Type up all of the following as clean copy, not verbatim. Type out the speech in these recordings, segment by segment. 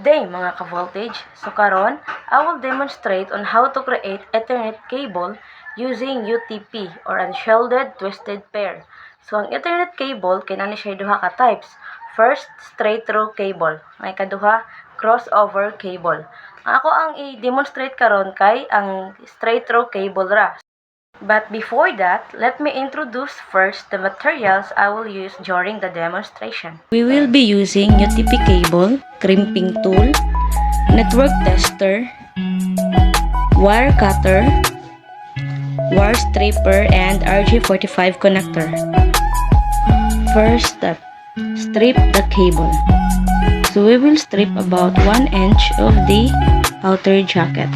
Good day mga ka-voltage! So karon, I will demonstrate on how to create Ethernet cable using UTP or Unshielded Twisted Pair. So ang Ethernet cable kinani siya duha ka types. First, straight through cable. May kaduha, crossover cable. Ako ang i-demonstrate karon kay ang straight through cable ra. But before that, let me introduce first the materials I will use during the demonstration. We will be using UTP cable, crimping tool, network tester, wire cutter, wire stripper, and RJ45 connector. First step, strip the cable. So we will strip about 1 inch of the outer jacket.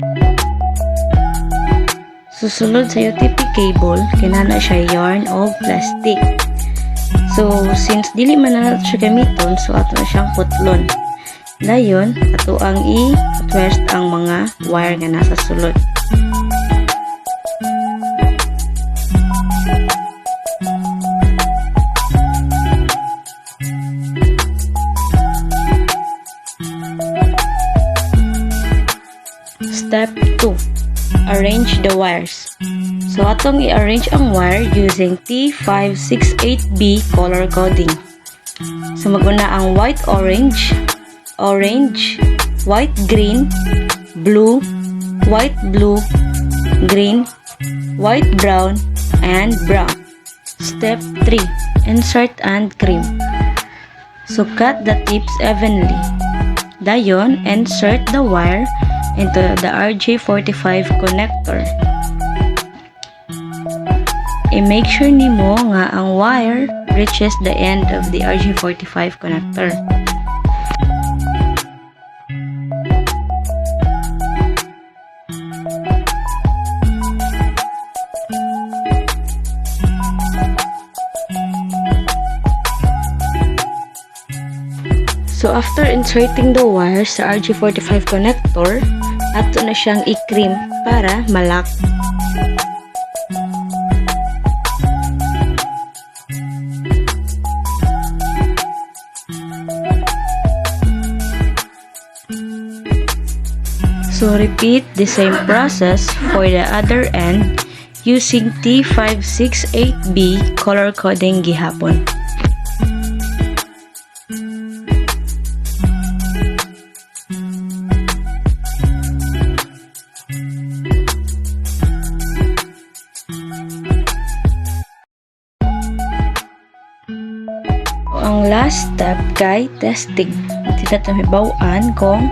Susunod sa UTP cable, kinana siya yarn o plastic. So, since dili man na siya gamiton, so ato na siyang putlon. Dayon, ato ang i-twist ang mga wire nga nasa sulod. Step 2. Arrange the wires. So, atong i-arrange ang wire using T568B color coding. So, maguna ang white-orange, orange, white-green, blue, white-blue, green, white-brown, and brown. Step 3. Insert and crimp. So, cut the tips evenly. Dayon, insert the wire into the RJ45 connector. I-make sure nimo nga ang wire reaches the end of the RJ45 connector. So after inserting the wire sa RJ45 connector, ato na siyang i-crimp para malak. So repeat the same process for the other end using T568B color coding gihapon. Ang last step kay testing. Dito natin hibaw-an kung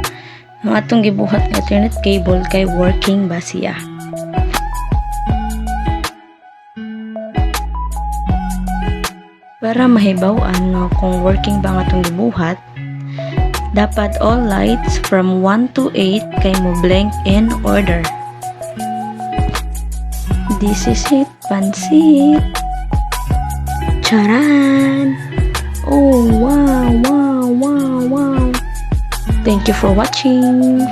ang atong gibuhat nga Ethernet cable kay working ba siya. Para mahibaw-an no, kung working ba ang atong gibuhat, dapat all lights from 1 to 8 kay mo blink in order. This is it, pansit. Charan! Oh, wow, wow, wow, wow. Thank you for watching.